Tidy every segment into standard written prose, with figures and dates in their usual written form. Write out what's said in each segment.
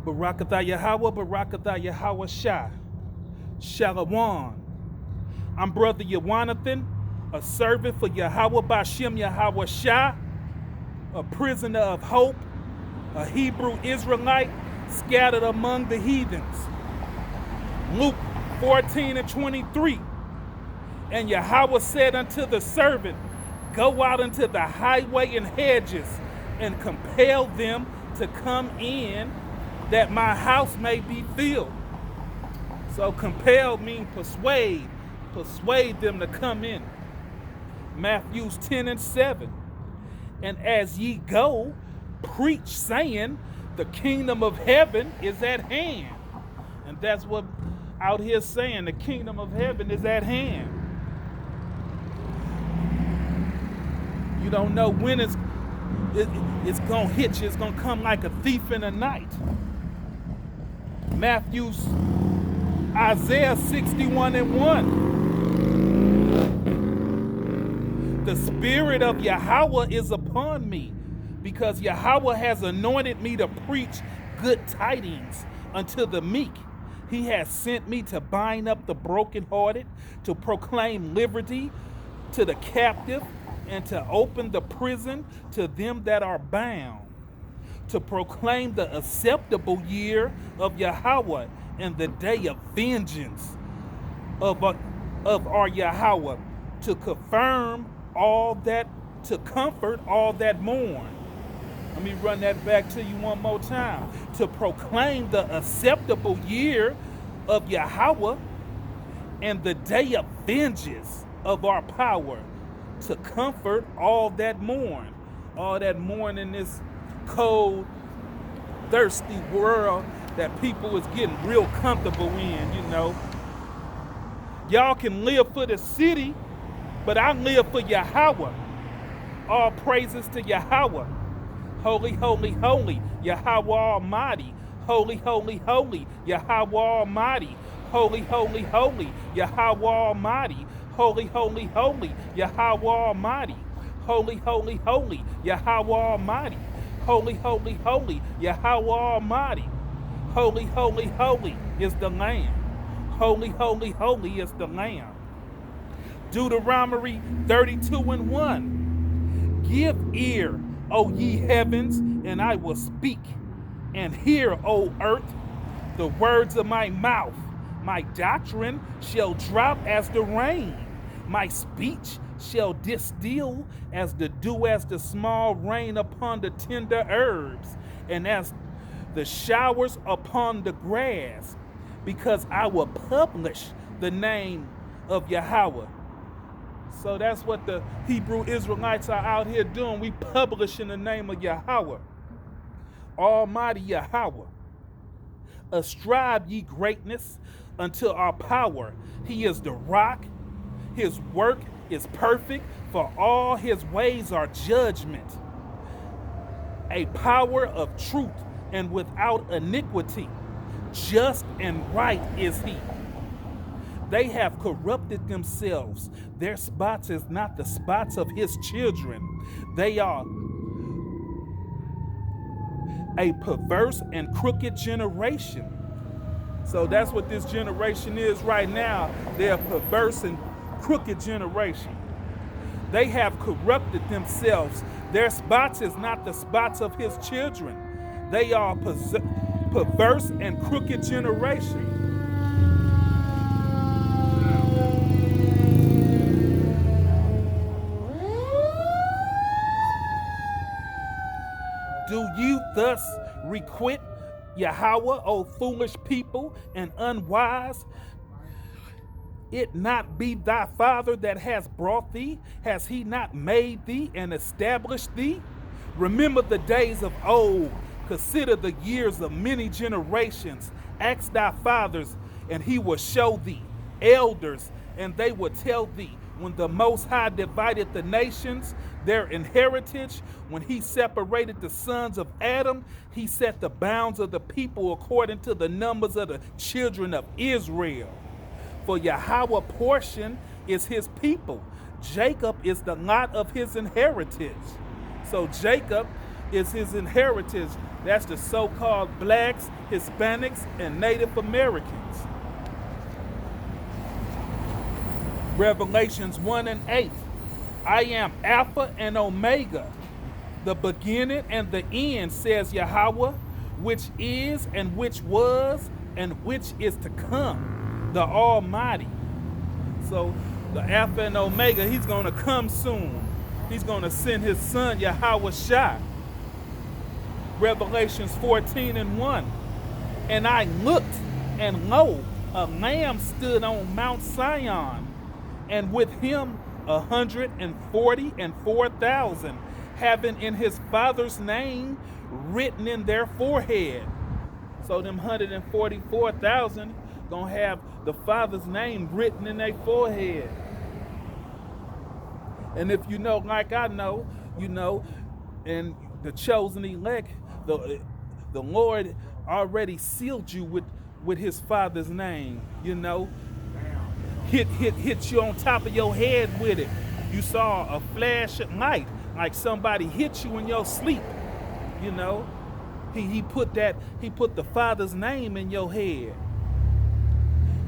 Barakatah Yahawah, Barakatah Yahawah Shah. Shalom. I'm Brother Yawanathan, a servant for Yahawah Bashem Yahawah Shah, a prisoner of hope, a Hebrew Israelite scattered among the heathens. Luke 14:23. And Yahawah said unto the servant, go out into the highway and hedges and compel them to come in, that my house may be filled. So compel means persuade them to come in. Matthew 10:7. And as ye go, preach, saying, the kingdom of heaven is at hand. And that's what out here saying, the kingdom of heaven is at hand. You don't know when it's gonna hit you. It's gonna come like a thief in the night. Isaiah 61:1. The Spirit of Yahawah is upon me, because Yahawah has anointed me to preach good tidings unto the meek. He has sent me to bind up the brokenhearted, to proclaim liberty to the captive, and to open the prison to them that are bound, to proclaim the acceptable year of Yahawah and the day of vengeance of our Yahawah, to confirm all that, to comfort all that mourn. Let me run that back to you one more time. To proclaim the acceptable year of Yahawah and the day of vengeance of our power, to comfort all that mourn in this cold, thirsty world that people is getting real comfortable in, you know. Y'all can live for the city, but I live for Yahawah. All praises to Yahawah. Holy, holy, holy, Yahawah Almighty. Holy, holy, holy, Yahawah Almighty. Holy, holy, holy, Yahawah Almighty. Holy, holy, holy, Yahawah Almighty. Holy, holy, holy, Yahawah Almighty. Holy, holy, holy, Yahawah Almighty. Holy, holy, holy is the Lamb. Holy, holy, holy is the Lamb. Deuteronomy 32:1. Give ear, O ye heavens, and I will speak, and hear, O earth, the words of my mouth. My doctrine shall drop as the rain. My speech shall distill as the dew, as the small rain upon the tender herbs, and as the showers upon the grass, because I will publish the name of Yahawah. So that's what the Hebrew Israelites are out here doing. We publishing the name of Yahawah. Almighty Yahawah. Ascribe ye greatness unto our power. He is the rock. His work is perfect, for all his ways are judgment. A power of truth and without iniquity. Just and right is he. They have corrupted themselves. Their spots is not the spots of his children. They are a perverse and crooked generation. So that's what this generation is right now. They're a perverse and crooked generation. They have corrupted themselves. Their spots is not the spots of his children. They are perverse and crooked generation. Do you thus requite Yahawah, O foolish people and unwise? It not be thy father that has brought thee? Has he not made thee and established thee? Remember the days of old. Consider the years of many generations. Ask thy fathers, and he will show thee. Elders, and they will tell thee. When the Most High divided the nations, their inheritance, when he separated the sons of Adam, he set the bounds of the people according to the numbers of the children of Israel. For Yahawah portion is his people. Jacob is the lot of his inheritance. So Jacob is his inheritance. That's the so-called blacks, Hispanics, and Native Americans. Revelations 1 and 8. I am Alpha and Omega, the beginning and the end, says Yahawah, which is and which was and which is to come, the Almighty. So the Alpha and Omega, he's going to come soon. He's going to send his son, Yahawah. Revelations 14 and 1. And I looked, and lo, a lamb stood on Mount Sion, and with him 144,000, having in his Father's name written in their forehead. So them 144,000 gonna have the Father's name written in their forehead. And if you know, like I know, you know, and the chosen elect, the Lord already sealed you with his Father's name, you know. Hit you on top of your head with it. You saw a flash at night, like somebody hit you in your sleep, you know. He put the Father's name in your head.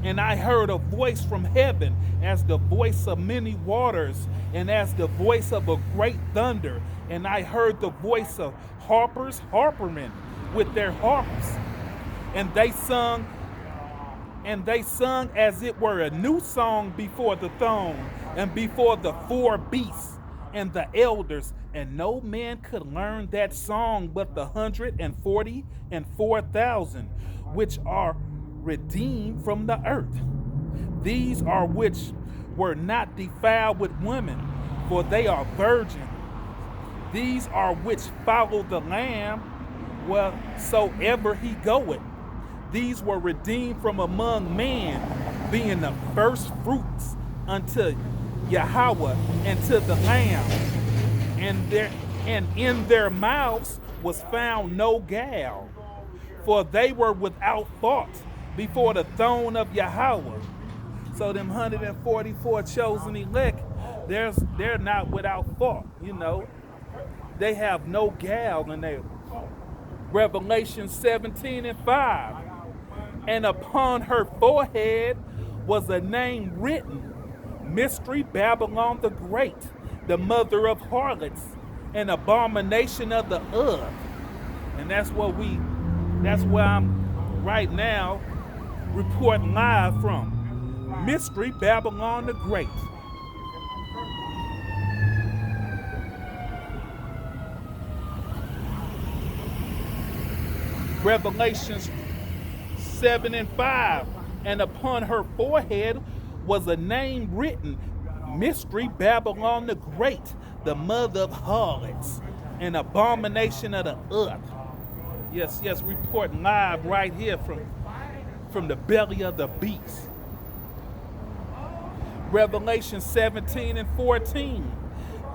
And I heard a voice from heaven as the voice of many waters and as the voice of a great thunder. And I heard the voice of harpers harping with their harps. And they sung as it were a new song before the throne and before the four beasts and the elders. And no man could learn that song but the 144,000 which are redeemed from the earth. These are which were not defiled with women, for they are virgins. These are which follow the Lamb wheresoever he goeth. These were redeemed from among men, being the first fruits unto Yahawah and to the Lamb. And in their mouths was found no guile, for they were without fault before the throne of Yahawah. So them 144 chosen elect, they're not without fault, you know. They have no guile in their. Revelation 17 and 5. And upon her forehead was a name written, Mystery Babylon the Great, the mother of harlots, and abomination of the earth. And that's where I'm right now reporting live from. Mystery Babylon the Great. Revelations 7 and 5. And upon her forehead was a name written, Mystery Babylon the Great, the mother of harlots, and abomination of the earth. Yes, reporting live right here from the belly of the beast. Revelation 17 and 14.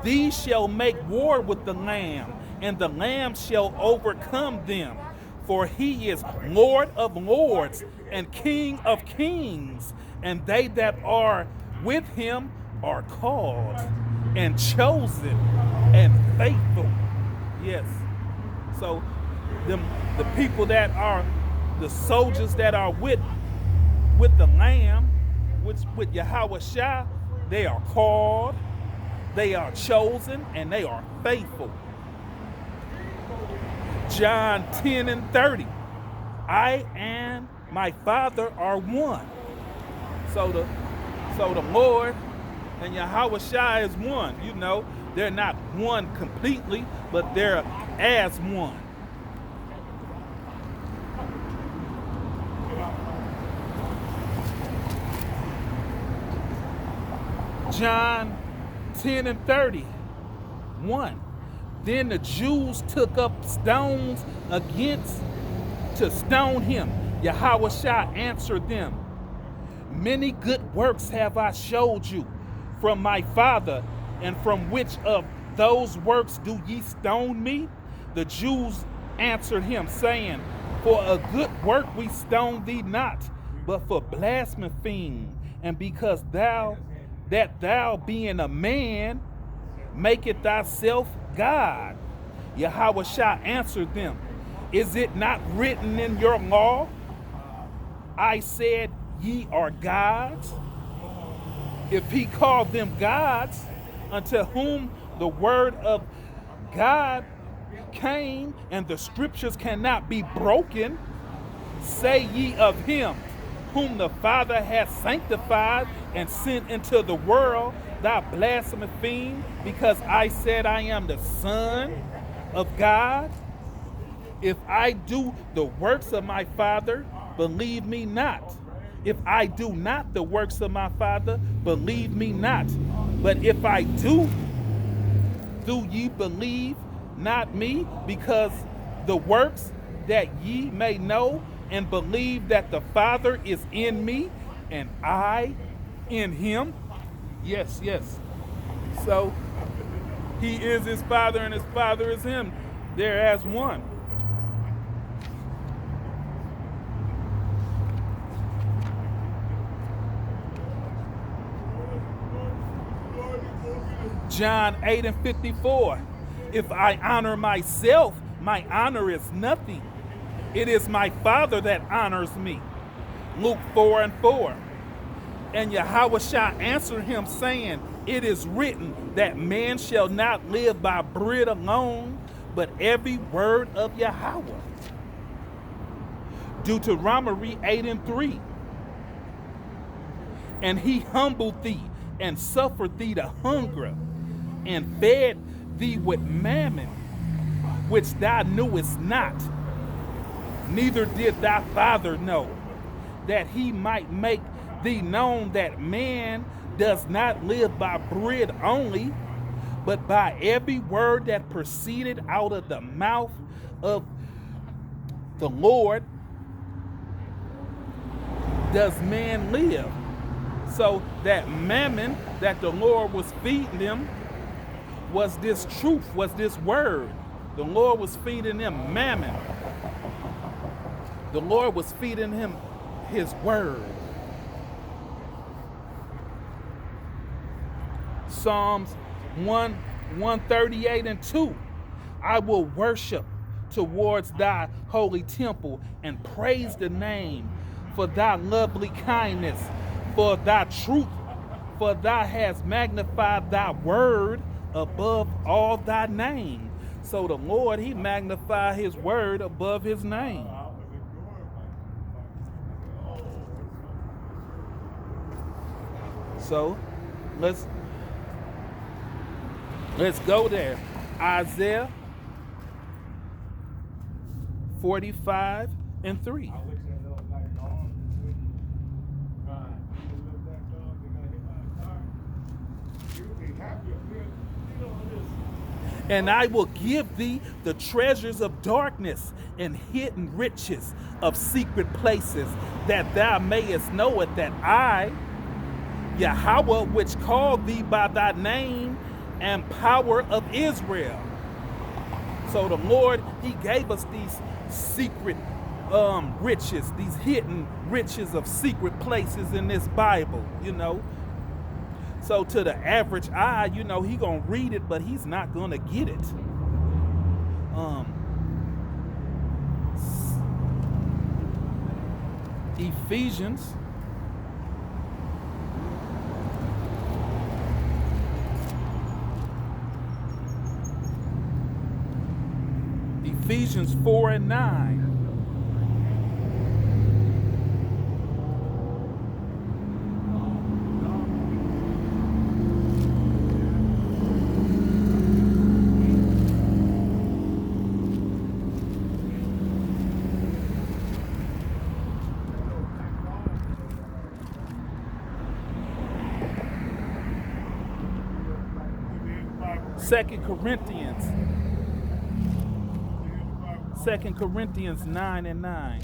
These shall make war with the Lamb, and the Lamb shall overcome them. For he is Lord of lords and King of kings, and they that are with him are called and chosen and faithful. Yes. So the people that are the soldiers that are with the Lamb, with Yahawah, they are called, they are chosen, and they are faithful. John 10 and 30. I and my Father are one. So the Lord and Yahawah is one. You know, they're not one completely, but they're as one. John 10 and 31. Then the Jews took up stones to stone him. Yahawah answered them, Many good works have I showed you from my Father, and from which of those works do ye stone me? The Jews answered him, saying, For a good work we stone thee not, but for blasphemy, and because thou being a man, maketh thyself God. Yahweh shall answer them, is it not written in your law? I said, ye are gods. If he called them gods, unto whom the word of God came, and the scriptures cannot be broken, say ye of him, whom the Father hath sanctified and sent into the world, thou blaspheme, because I said I am the Son of God? If I do the works of my Father, believe me not. If I do not the works of my Father, believe me not. But if I do ye believe not me? Because the works that ye may know and believe that the Father is in me and I in him. Yes, yes. So he is his Father and his Father is him. They're as one. John 8:54. If I honor myself, my honor is nothing. It is my Father that honors me. Luke 4:4. And Yahweh shall answer him, saying, it is written that man shall not live by bread alone, but every word of Yahweh. Deuteronomy 8:3. And he humbled thee and suffered thee to hunger, and fed thee with mammon, which thou knewest not, neither did thy Father know, that he might make thee known that man does not live by bread only, but by every word that proceeded out of the mouth of the Lord does man live. So that mammon that the Lord was feeding them was this truth, was this word. The Lord was feeding them mammon. The Lord was feeding him his word. Psalms 138:2. I will worship towards thy holy temple and praise the name for thy lovely kindness, for thy truth, for thou hast magnified thy word above all thy name. So the Lord, he magnified his word above his name. So let's go there. Isaiah 45:3. And I will give thee the treasures of darkness and hidden riches of secret places, that thou mayest know it, that I, Yahweh, which called thee by thy name, am power of Israel. So the Lord, he gave us these secret riches, these hidden riches of secret places in this Bible, you know. So to the average eye, you know, he gonna read it, but he's not gonna get it. Ephesians 4:9. Second Corinthians 9:9.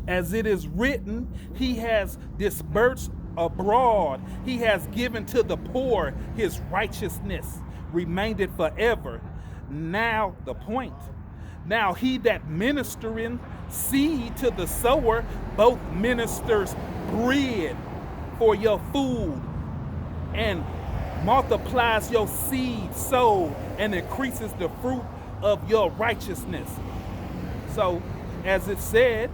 As it is written, he has dispersed abroad, he has given to the poor, his righteousness remaineth forever. Now the point. Now he that ministereth seed to the sower, both ministers bread for your food, and multiplies your seed sown and increases the fruit of your righteousness. So, as it said,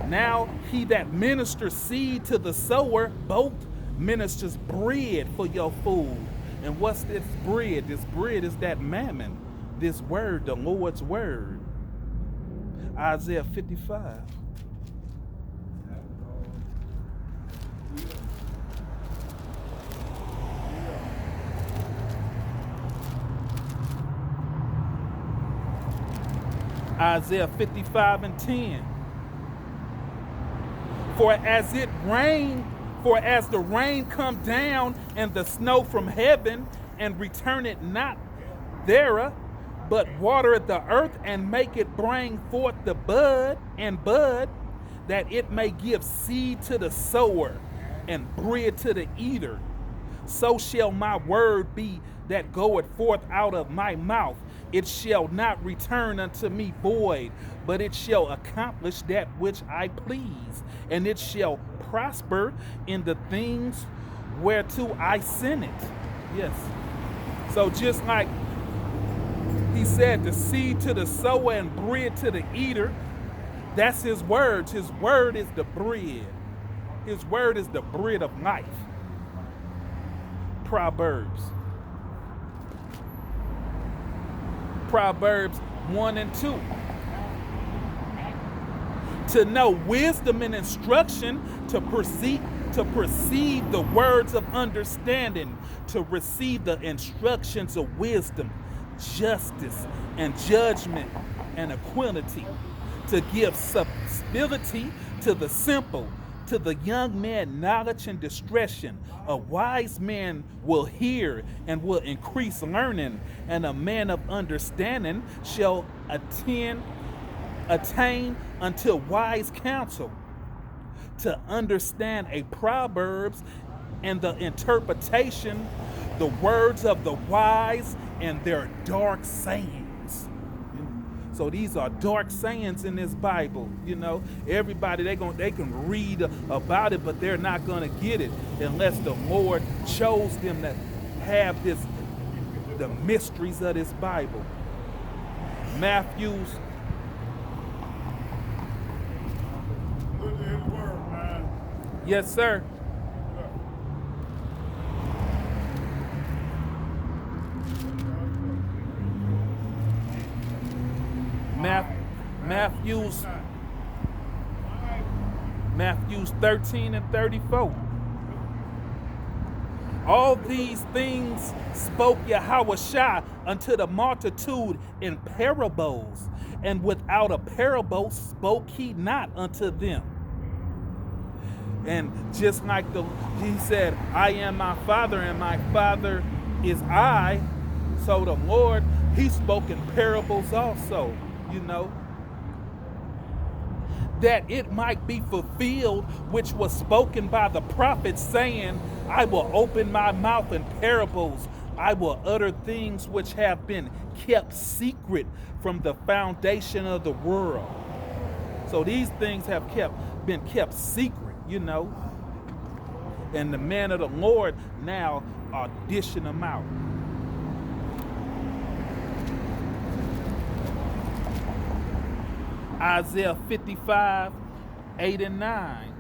now he that ministers seed to the sower both ministers bread for your food. And what's this bread? This bread is that mammon, this word, the Lord's word. Isaiah 55. Isaiah 55 and 10. For as the rain come down and the snow from heaven, and return it not thither, but watereth the earth and make it bring forth the bud, that it may give seed to the sower and bread to the eater, so shall my word be that goeth forth out of my mouth. It shall not return unto me void, but it shall accomplish that which I please, and it shall prosper in the things whereto I send it. Yes. So just like he said, the seed to the sower and bread to the eater, that's his words. His word is the bread. His word is the bread of life. Proverbs 1 and 2. To know wisdom and instruction, to perceive the words of understanding, to receive the instructions of wisdom, justice and judgment and equity, to give stability to the simple, to the young man knowledge and discretion. A wise man will hear and will increase learning, and a man of understanding shall attain unto wise counsel. To understand a proverbs and the interpretation, the words of the wise and their dark sayings. So these are dark sayings in this Bible. You know, everybody, they can read about it, but they're not going to get it unless the Lord chose them to have the mysteries of this Bible. Matthew's Yes, sir. Matthew's 13 and 34. All these things spoke Yahawah unto the multitude in parables, and without a parable spoke he not unto them. And just like he said, I am my Father and my Father is I. So the Lord, he spoke in parables also, you know, that it might be fulfilled, which was spoken by the prophet, saying, I will open my mouth in parables. I will utter things which have been kept secret from the foundation of the world. So these things have been kept secret, you know, and the men of the Lord now are dishing them out. Isaiah 55, 8 and 9.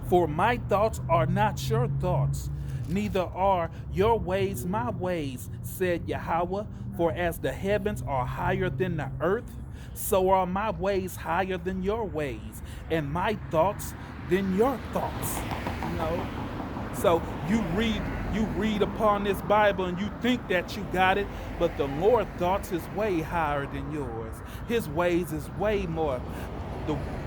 For my thoughts are not your thoughts, neither are your ways my ways, said Yahawah. For as the heavens are higher than the earth, so are my ways higher than your ways, and my thoughts than your thoughts. You know? So you read upon this Bible and you think that you got it, but the Lord's thoughts is way higher than yours. His ways is way more.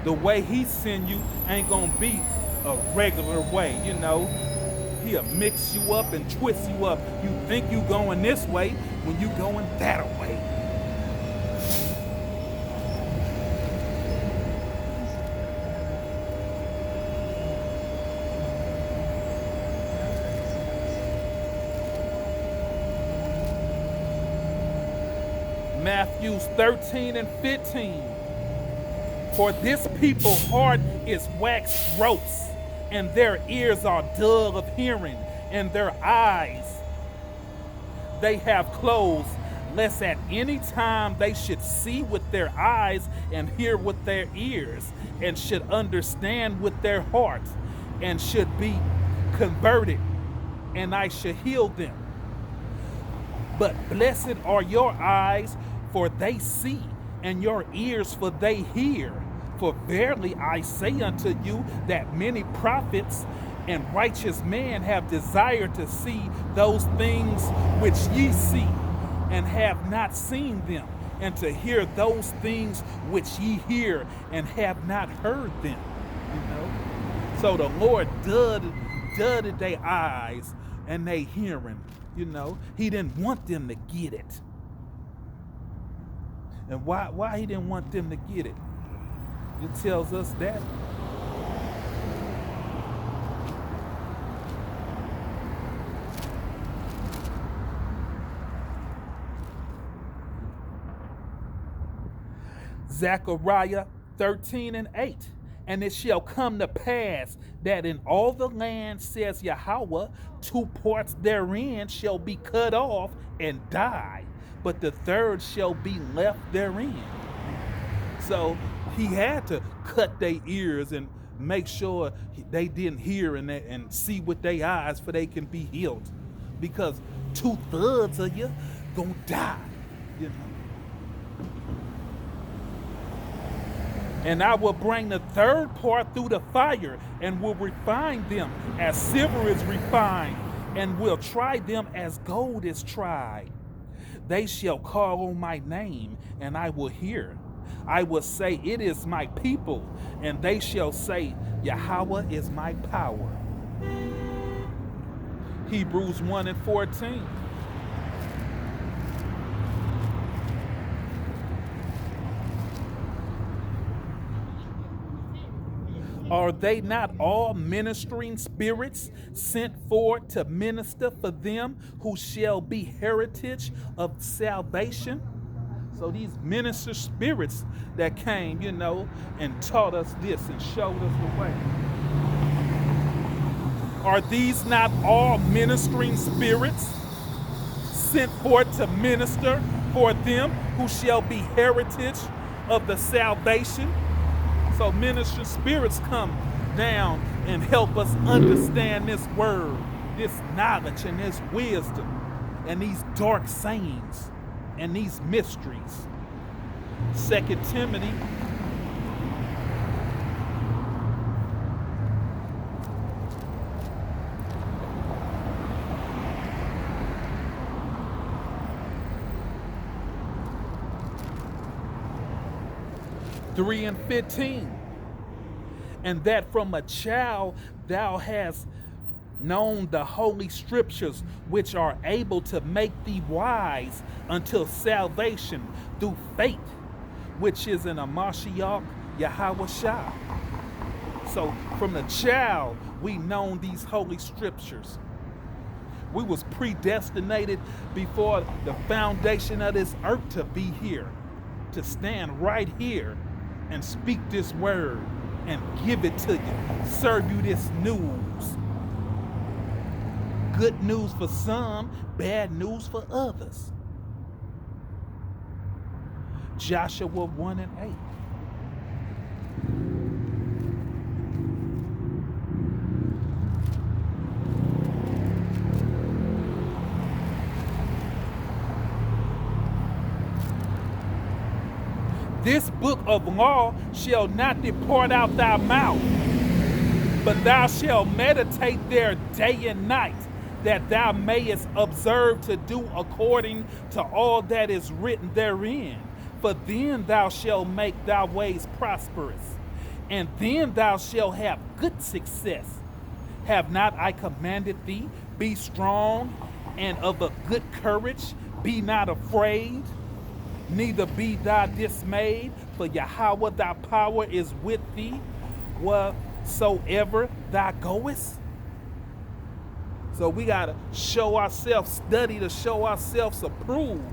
The way he send you ain't gonna be a regular way, you know. He'll mix you up and twist you up. You think you going this way when you going that way. Matthew 13 and 15. For this people's heart is waxed gross. and their ears are dull of hearing, and their eyes they have closed, lest at any time they should see with their eyes and hear with their ears, and should understand with their hearts, and should be converted, and I should heal them. But blessed are your eyes, for they see, and your ears, for they hear. For verily I say unto you that many prophets and righteous men have desired to see those things which ye see, and have not seen them, and to hear those things which ye hear, and have not heard them. You know? So the Lord dudded their eyes and they hearing. You know, he didn't want them to get it. And why he didn't want them to get it? It tells us that. Zechariah 13:8. And it shall come to pass that in all the land, says Yahawah, 2 parts therein shall be cut off and die, but the third shall be left therein. So he had to cut their ears and make sure they didn't hear and see with their eyes, for they can be healed. Because 2/3 of you gonna die, you know. And I will bring the third part through the fire, and will refine them as silver is refined, and will try them as gold is tried. They shall call on my name, and I will hear. I will say, it is my people, and they shall say, Yahawah is my power. Hebrews 1:14. Are they not all ministering spirits sent forth to minister for them who shall be heritage of salvation? So these minister spirits that came, you know, and taught us this and showed us the way. Are these not all ministering spirits sent forth to minister for them who shall be heritage of the salvation? So minister spirits come down and help us understand this word, this knowledge and this wisdom, and these dark sayings and these mysteries. 2 Timothy 3:15. And that from a child thou hast known the holy scriptures, which are able to make thee wise until salvation through faith, which is in a Mashiach Yahawah. So from the child we known these holy scriptures. We was predestinated before the foundation of this earth to be here, to stand right here and speak this word and give it to you, serve you this news. Good news for some, bad news for others. Joshua 1:8. This book of law shall not depart out thy mouth, but thou shalt meditate there day and night, that thou mayest observe to do according to all that is written therein. For then thou shalt make thy ways prosperous, and then thou shalt have good success. Have not I commanded thee? Be strong and of a good courage. Be not afraid, neither be thou dismayed, for Yahawah thy power is with thee whatsoever thou goest. So we got to show ourselves, study to show ourselves approved.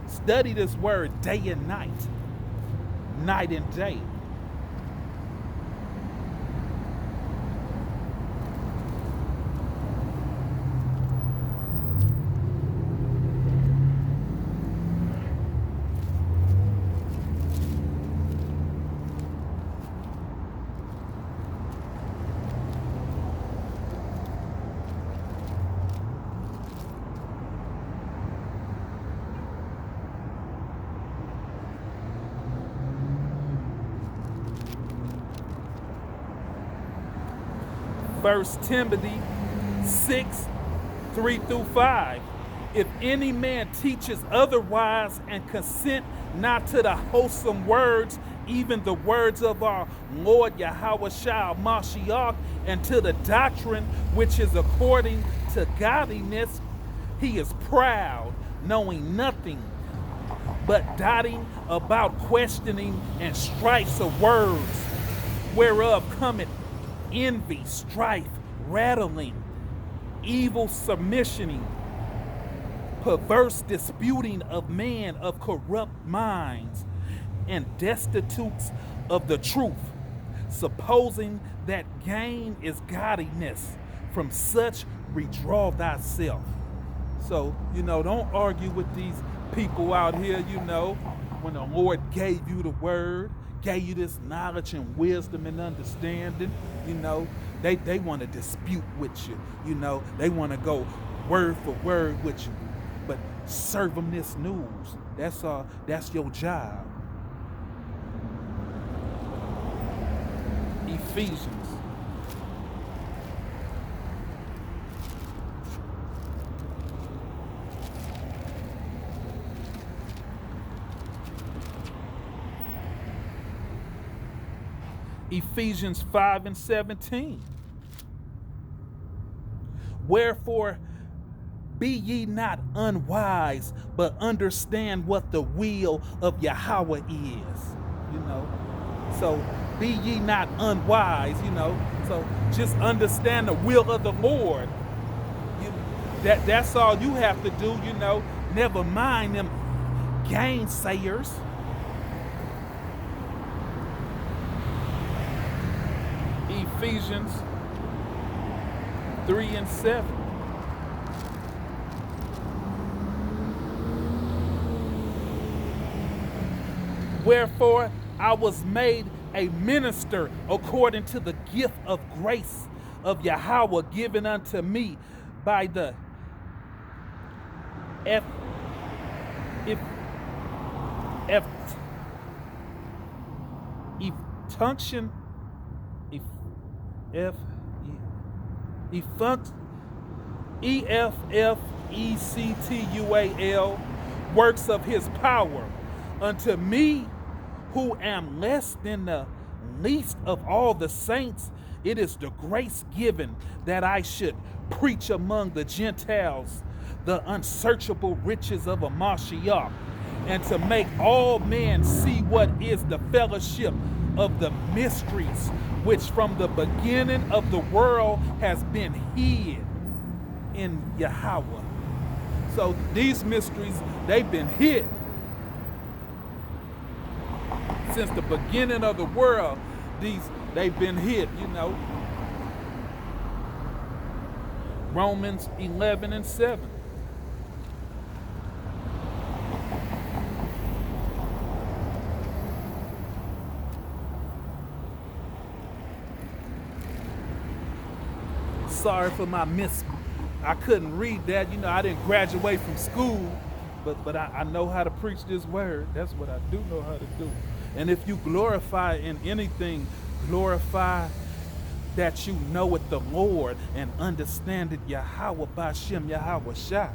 Study this word day and night, night and day. First Timothy 6:3-5. If any man teaches otherwise and consent not to the wholesome words, even the words of our Lord Yahawah Mashiach, and to the doctrine which is according to godliness, he is proud, knowing nothing, but doting about questioning and strifes of words, whereof cometh envy, strife, rattling, evil submissioning, perverse disputing of men of corrupt minds, and destitutes of the truth, supposing that gain is godliness. From such withdraw thyself. So, don't argue with these people out here, when the Lord gave you the word, gave you this knowledge and wisdom and understanding, they want to dispute with you, they want to go word for word with you. But serve them this news. That's your job. Ephesians. Ephesians 5:17. Wherefore, be ye not unwise, but understand what the will of Yahweh is. So be ye not unwise, So just understand the will of the Lord. That's all you have to do, Never mind them gainsayers. Ephesians 3:7. Wherefore I was made a minister according to the gift of grace of Yahweh given unto me by the EFFECTUAL works of his power unto me, who am less than the least of all the saints. It is the grace given that I should preach among the Gentiles the unsearchable riches of a Mashiach, and to make all men see what is the fellowship of the mysteries which from the beginning of the world has been hid in Yahweh. So these mysteries, they've been hid since the beginning of the world. They've been hid, Romans 11:7. Sorry for my I couldn't read that. I didn't graduate from school, but I know how to preach this word. That's what I do know how to do. And if you glorify in anything, glorify that you know it the Lord and understand it Yahweh Bashem Yahweh Shah.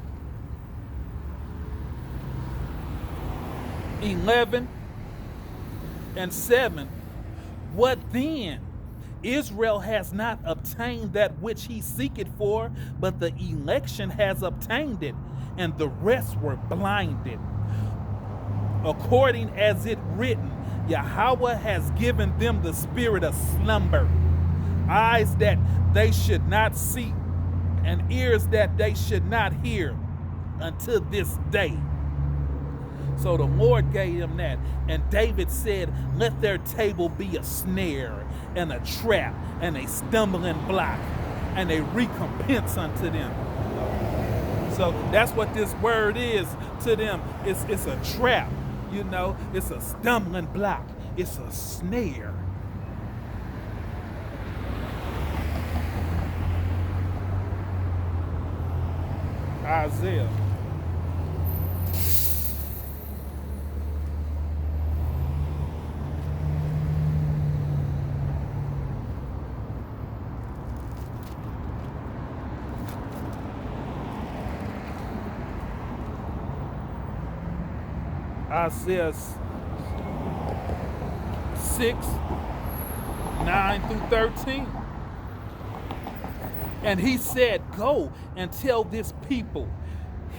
11:7. What then? Israel has not obtained that which he seeketh for, but the election has obtained it, and the rest were blinded. According as it written, Yahweh has given them the spirit of slumber, eyes that they should not see, and ears that they should not hear, until this day. So the Lord gave them that. And David said, let their table be a snare and a trap and a stumbling block and a recompense unto them. So that's what this word is to them. It's a trap, it's a stumbling block, it's a snare. Isaiah. Isaiah 6, 9 through 13. And he said, go and tell this people,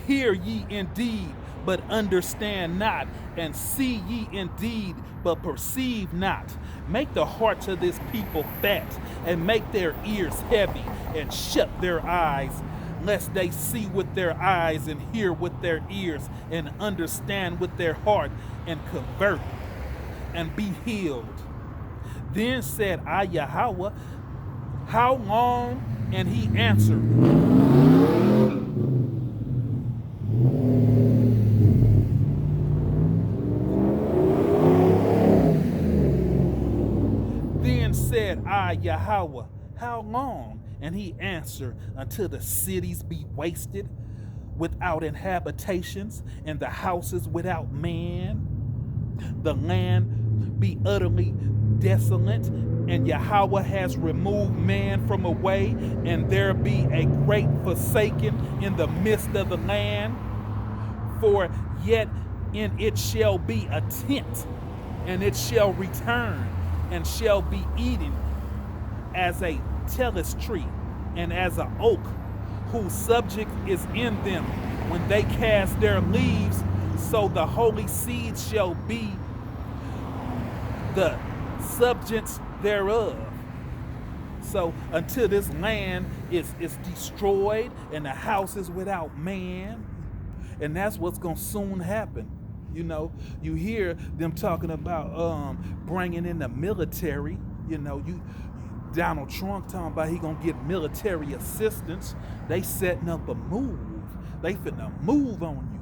hear ye indeed, but understand not, and see ye indeed, but perceive not. Make the hearts of this people fat, and make their ears heavy, and shut their eyes, lest they see with their eyes, and hear with their ears, and understand with their heart, and convert, and be healed. Then said I, Yahawah, how long? And he answered, then said I, Yahawah, how long? And he answered, until the cities be wasted without inhabitations, and the houses without man, the land be utterly desolate, and Yahawah has removed man from away, and there be a great forsaken in the midst of the land. For yet in it shall be a tent, and it shall return, and shall be eaten as a telos tree, and as an oak, whose subject is in them when they cast their leaves. So the holy seed shall be the substance thereof. So until this land is destroyed and the house is without man, and that's what's gonna soon happen. You know, you hear them talking about bringing in the military. You know, Donald Trump talking about he gonna get military assistance. They setting up a move. They finna move on you.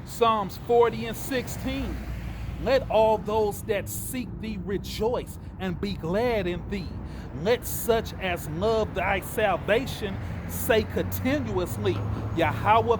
Psalms 40 and 16. Let all those that seek thee rejoice and be glad in thee. Let such as love thy salvation say continuously, Yahawah